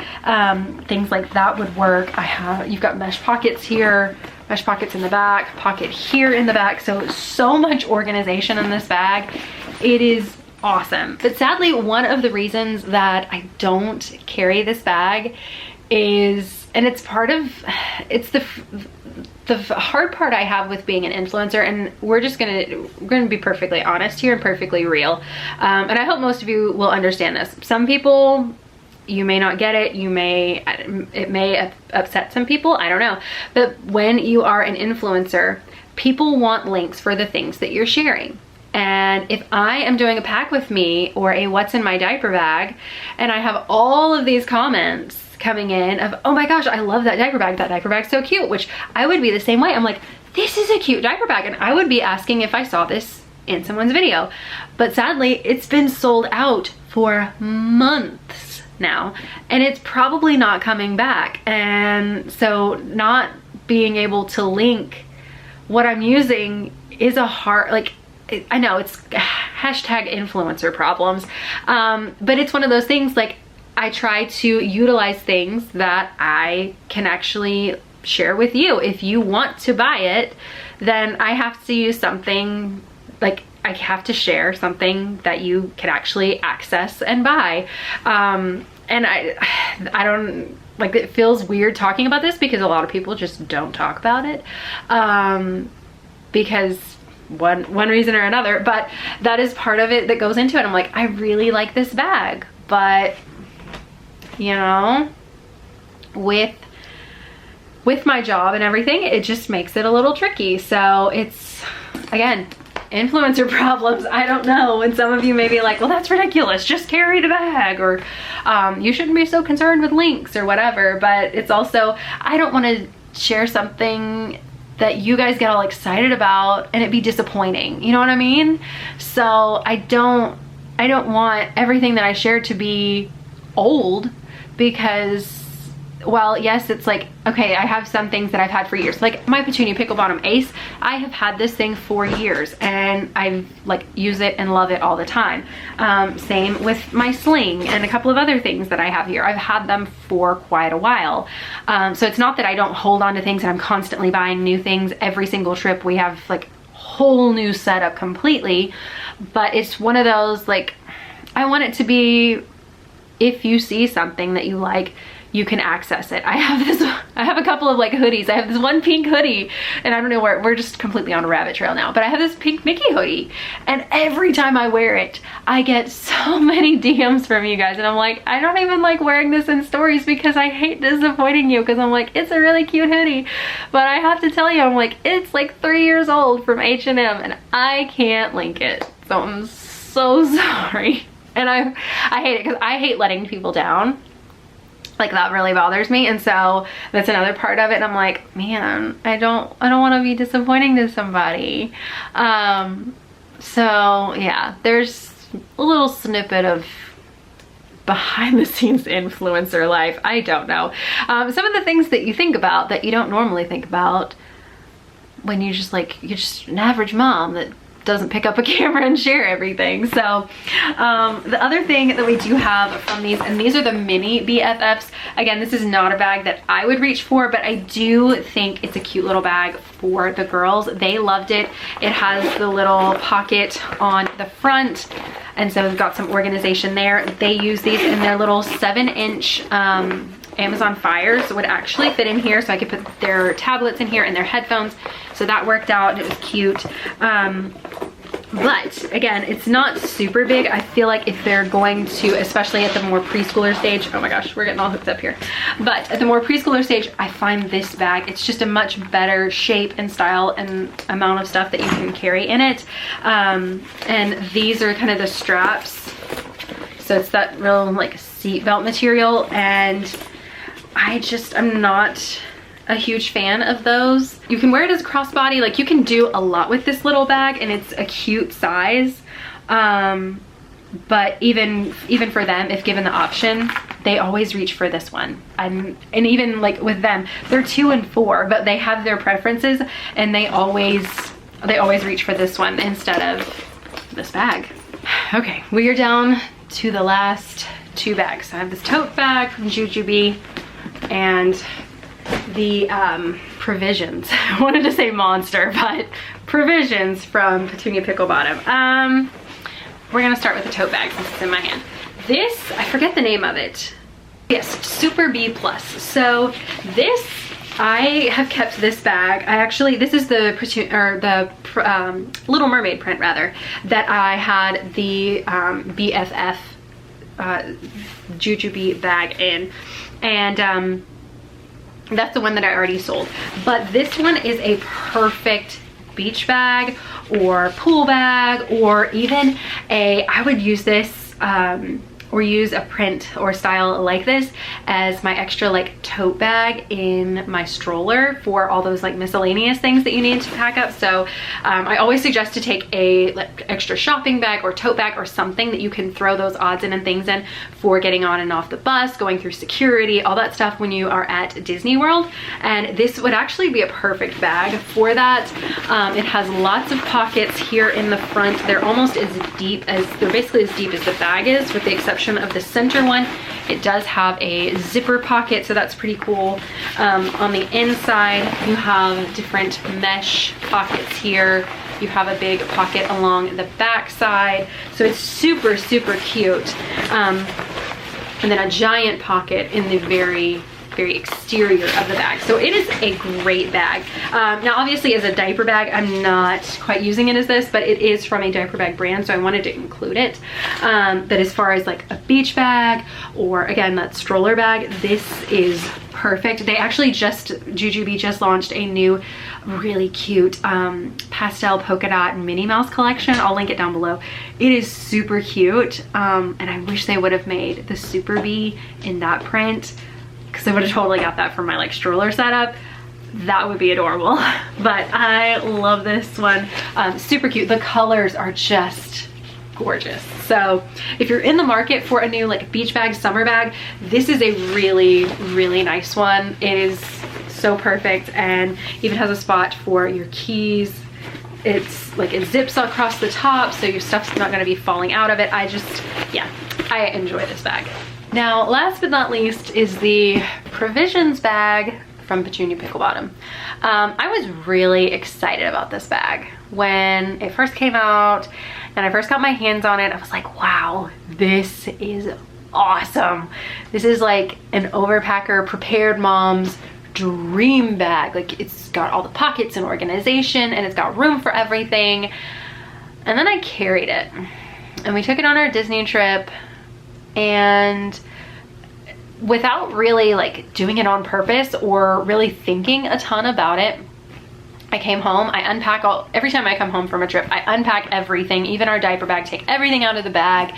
Things like that would work. You've got mesh pockets here, mesh pockets in the back, pocket here in the back, so much organization in this bag. It is awesome. But sadly, one of the reasons that I don't carry this bag is, and it's the hard part I have with being an influencer, and we're gonna be perfectly honest here and perfectly real. And I hope most of you will understand this. Some people, you may not get it. It may upset some people, I don't know. But when you are an influencer, people want links for the things that you're sharing. And if I am doing a pack with me or a what's in my diaper bag, and I have all of these comments coming in of, oh my gosh, I love that diaper bag's so cute, which I would be the same way. I'm like, this is a cute diaper bag, and I would be asking if I saw this in someone's video. But sadly, it's been sold out for months now, and it's probably not coming back. And so not being able to link what I'm using is a hard, like, I know it's hashtag influencer problems, but it's one of those things, like, I try to utilize things that I can actually share with you. If you want to buy it, then I have to use something, like, I have to share something that you can actually access and buy. And I don't, like, it feels weird talking about this because a lot of people just don't talk about it, because one reason or another, but that is part of it that goes into it. I'm like, I really like this bag, but you know, with my job and everything, it just makes it a little tricky. So it's, again, influencer problems. I don't know, and some of you may be like, well, that's ridiculous, just carry the bag, or you shouldn't be so concerned with links or whatever. But it's also, I don't want to share something that you guys get all excited about and it be disappointing, you know what I mean? So I don't want everything that I share to be old, because, well, yes, it's like, okay, I have some things that I've had for years, like my Petunia Pickle Bottom Ace. I have had this thing for years, and I like use it and love it all the time. Same with my sling and a couple of other things that I have here. I've had them for quite a while. So it's not that I don't hold on to things and I'm constantly buying new things. Every single trip we have like whole new setup completely, but it's one of those, like, I want it to be, if you see something that you like, you can access it. I have a couple of like hoodies. I have this one pink hoodie, and I don't know where, we're just completely on a rabbit trail now, but I have this pink Mickey hoodie, and every time I wear it, I get so many DMs from you guys, and I'm like, I don't even like wearing this in stories because I hate disappointing you, because I'm like, it's a really cute hoodie, but I have to tell you, I'm like, it's like 3 years old from H&M, and I can't link it, so I'm so sorry. And I hate it because I hate letting people down. Like that really bothers me, and so that's another part of it. And I'm like, man, I don't want to be disappointing to somebody. So yeah, there's a little snippet of behind the scenes influencer life. I don't know. Some of the things that you think about that you don't normally think about when you're just an average mom that doesn't pick up a camera and share everything. So the other thing that we do have from these, and these are the mini BFFs. Again, this is not a bag that I would reach for, but I do think it's a cute little bag for the girls. They loved it. It has the little pocket on the front, and so we've got some organization there. They use these in their little 7-inch Amazon Fire, so it would actually fit in here, so I could put their tablets in here and their headphones. So that worked out, and it was cute. But again, it's not super big. I feel like if they're going to, especially at the more preschooler stage, oh my gosh, we're getting all hooked up here. But at the more preschooler stage, I find this bag, it's just a much better shape and style and amount of stuff that you can carry in it. And these are kind of the straps. So it's that real like seat belt material, and I'm not a huge fan of those. You can wear it as a crossbody, like you can do a lot with this little bag, and it's a cute size. But even for them, if given the option, they always reach for this one. And even like with them, they're 2 and 4, but they have their preferences, and they always reach for this one instead of this bag. Okay, we are down to the last 2 bags. I have this tote bag from Jujube and the provisions. I wanted to say monster, but provisions from Petunia Pickle Bottom. We're gonna start with the tote bag since it's in my hand. This, I forget the name of it. Yes, Super B+. So this, I have kept this bag. This is the Little Mermaid print rather, that I had the BFF Jujube bag in. And that's the one that I already sold. But this one is a perfect beach bag or pool bag, or even I would use this or use a print or style like this as my extra like tote bag in my stroller for all those like miscellaneous things that you need to pack up. So I always suggest to take a like extra shopping bag or tote bag or something that you can throw those odds in and things in for getting on and off the bus, going through security, all that stuff when you are at Disney World. And this would actually be a perfect bag for that. It has lots of pockets here in the front. They're almost they're basically as deep as the bag is, with the exception of the center one. It does have a zipper pocket, so that's pretty cool. On the inside, you have different mesh pockets here. You have a big pocket along the back side, so it's super, super cute. And then a giant pocket in the very exterior of the bag. So it is a great bag. Now obviously as a diaper bag, I'm not quite using it as this, but it is from a diaper bag brand, so I wanted to include it. But as far as like a beach bag, or again that stroller bag, this is perfect. They actually Jujube just launched a new really cute pastel polka dot Minnie Mouse collection. I'll link it down below. It is super cute, and I wish they would have made the Super B in that print, because I would have totally got that for my like stroller setup. That would be adorable. But I love this one. Super cute. The colors are just gorgeous. So if you're in the market for a new like beach bag, summer bag, this is a really, really nice one. It is so perfect, and even has a spot for your keys. It's like it zips across the top, so your stuff's not gonna be falling out of it. I enjoy this bag. Now, last but not least is the provisions bag from Petunia Pickle Bottom. I was really excited about this bag when it first came out and I first got my hands on it. I was like, wow, this is awesome. This is like an overpacker, prepared mom's dream bag. Like, it's got all the pockets and organization, and it's got room for everything. And then I carried it, and we took it on our Disney trip, and without really like doing it on purpose or really thinking a ton about it, I came home, I unpack every time I come home from a trip, I unpack everything, even our diaper bag, take everything out of the bag,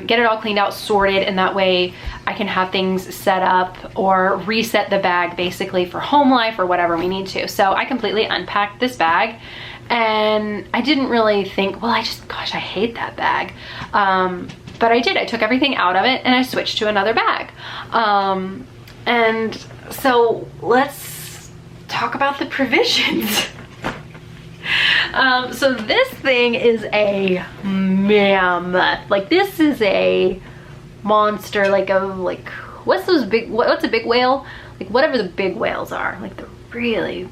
get it all cleaned out, sorted, and that way I can have things set up or reset the bag basically for home life or whatever we need to. So I completely unpacked this bag, and I didn't really think, well, gosh, I hate that bag. But I did, I took everything out of it and I switched to another bag. And so let's talk about the provisions. So this thing is a mammoth. Like, this is a monster, like what's a big whale? Like, whatever the big whales are, like the really,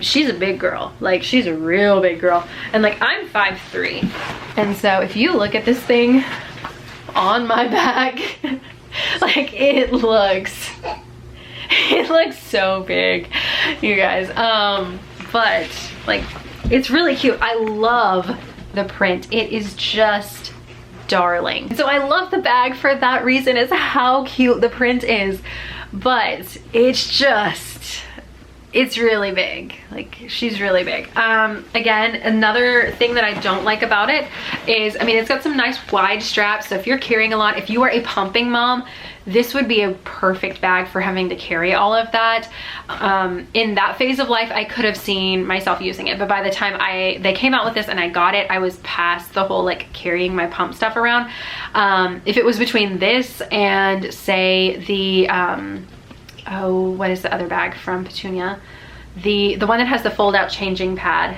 she's a big girl. Like, she's a real big girl. And like, I'm 5'3". And so if you look at this thing on my back, like, it looks so big, you guys. But like, it's really cute. I love the print. It is just darling. So I love the bag for that reason, is how cute the print is. But it's really big. Like, she's really big. Again, another thing that I don't like about it is, I mean, it's got some nice wide straps. So if you're carrying a lot, if you are a pumping mom, this would be a perfect bag for having to carry all of that. In that phase of life, I could have seen myself using it, but by the time they came out with this and I got it, I was past the whole like carrying my pump stuff around. If it was between this and say the, oh, what is the other bag from Petunia? The one that has the fold out changing pad.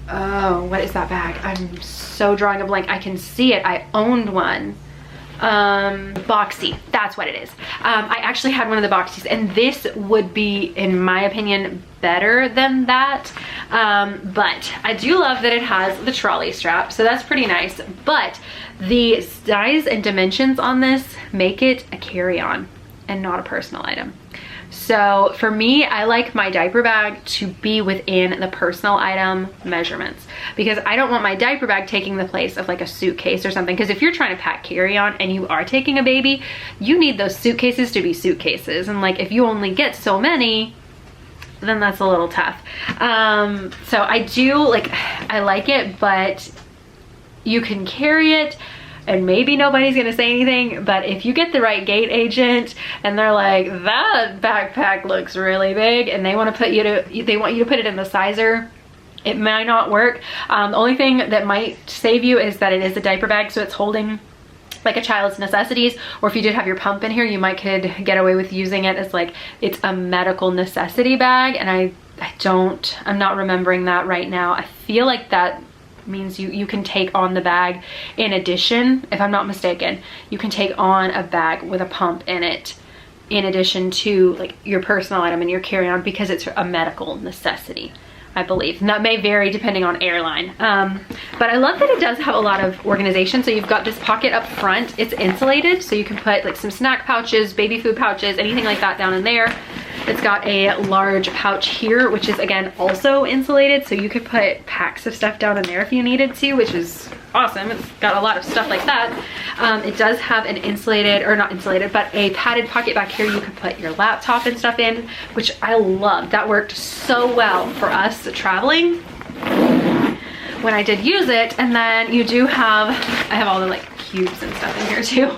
Oh, what is that bag? I'm so drawing a blank. I can see it. I owned one. Boxy, that's what it is. I actually had one of the boxies, and this would be, in my opinion, better than that. But I do love that it has the trolley strap, so that's pretty nice. But the size and dimensions on this make it a carry-on and not a personal item. So for me, I like my diaper bag to be within the personal item measurements, because I don't want my diaper bag taking the place of like a suitcase or something. Because if you're trying to pack carry-on and you are taking a baby, you need those suitcases to be suitcases. And like, if you only get so many, then that's a little tough. So I like it, but you can carry it and maybe nobody's gonna say anything. But if you get the right gate agent and they're like, that backpack looks really big, and they want you to put it in the sizer, it might not work. The only thing that might save you is that it is a diaper bag, so it's holding like a child's necessities. Or if you did have your pump in here, you might could get away with using it as like, it's a medical necessity bag. And I'm not remembering that right now. I feel like that means you can take on the bag in addition, if I'm not mistaken, you can take on a bag with a pump in it in addition to like your personal item and your carry-on, because it's a medical necessity, I believe. And that may vary depending on airline. But I love that it does have a lot of organization. So you've got this pocket up front, it's insulated, so you can put like some snack pouches, baby food pouches, anything like that down in there. It's got a large pouch here, which is again also insulated, so you could put packs of stuff down in there if you needed to, which is awesome. It's got a lot of stuff like that. It does have an insulated, or not insulated, but a padded pocket back here you could put your laptop and stuff in, which I love. That worked so well for us traveling when I did use it. And then you do have, I have all the like cubes and stuff in here too.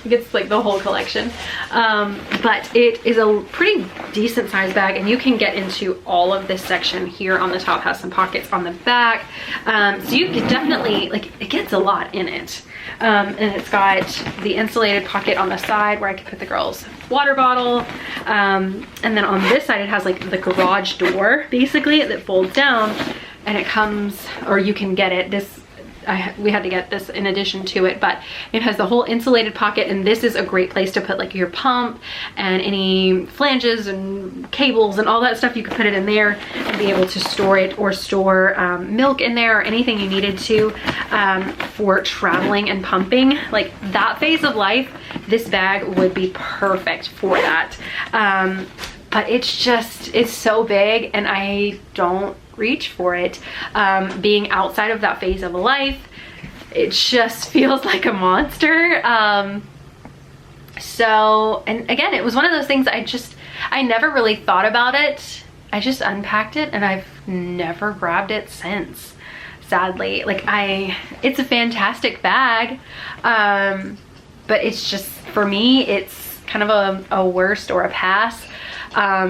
It's like the whole collection. But it is a pretty decent size bag, and you can get into all of this section here on the top. Has some pockets on the back, so you can definitely, like, it gets a lot in it. And it's got the insulated pocket on the side where I can put the girls' water bottle, and then on this side it has like the garage door basically that folds down, and it comes, or you can get it, we had to get this in addition to it, but it has the whole insulated pocket, and this is a great place to put like your pump and any flanges and cables and all that stuff. You could put it in there and be able to store it, or store milk in there, or anything you needed to for traveling and pumping. Like that phase of life, this bag would be perfect for that. But it's so big, and I don't reach for it. Being outside of that phase of life, it just feels like a monster. So, and again, it was one of those things I never really thought about it. I just unpacked it and I've never grabbed it since, sadly. Like it's a fantastic bag, but it's just, for me, it's kind of a worst or a pass,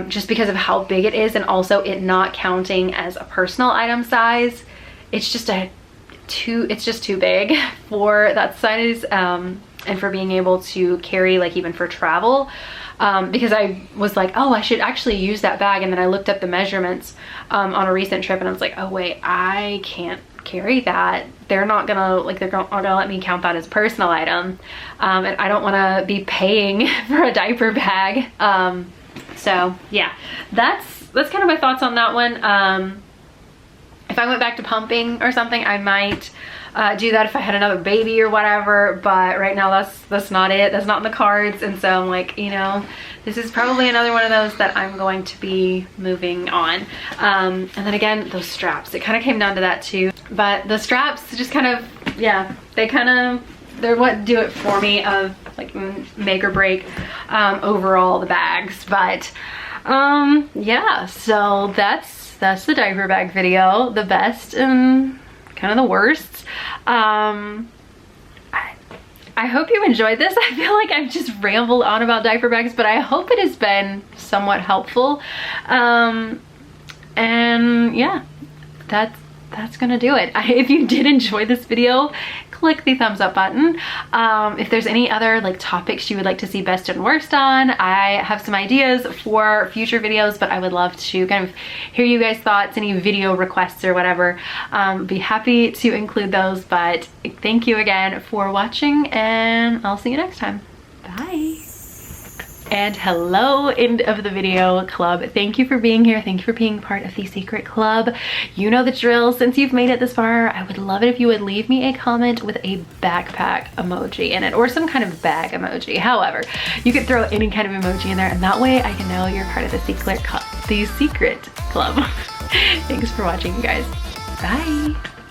just because of how big it is, and also it not counting as a personal item size. It's just it's just too big for that size, and for being able to carry, like, even for travel. Because I was like, oh, I should actually use that bag, and then I looked up the measurements on a recent trip, and I was like, oh wait, I can't carry that. They're not gonna, like, they're gonna let me count that as a personal item, and I don't want to be paying for a diaper bag. So yeah, that's kind of my thoughts on that one. If I went back to pumping or something, I might do that if I had another baby or whatever, but right now that's not it. That's not in the cards. And so I'm like, you know, this is probably another one of those that I'm going to be moving on. And then again, those straps, it kind of came down to that too. But the straps just kind of, yeah, they're what do it for me, of like make or break overall the bags. But yeah, so that's the diaper bag video, the best and kind of the worst. I hope you enjoyed this. I feel like I've just rambled on about diaper bags, but I hope it has been somewhat helpful. And yeah, that's gonna do it. If you did enjoy this video, click the thumbs up button. If there's any other like topics you would like to see best and worst on, I have some ideas for future videos, but I would love to kind of hear you guys' thoughts, any video requests or whatever. Be happy to include those, but thank you again for watching, and I'll see you next time. Bye. And hello, end of the video club. Thank you for being here. Thank you for being part of the secret club. You know the drill. Since you've made it this far, I would love it if you would leave me a comment with a backpack emoji in it, or some kind of bag emoji. However, you could throw any kind of emoji in there, and that way I can know you're part of the secret club. Thanks for watching, you guys. Bye.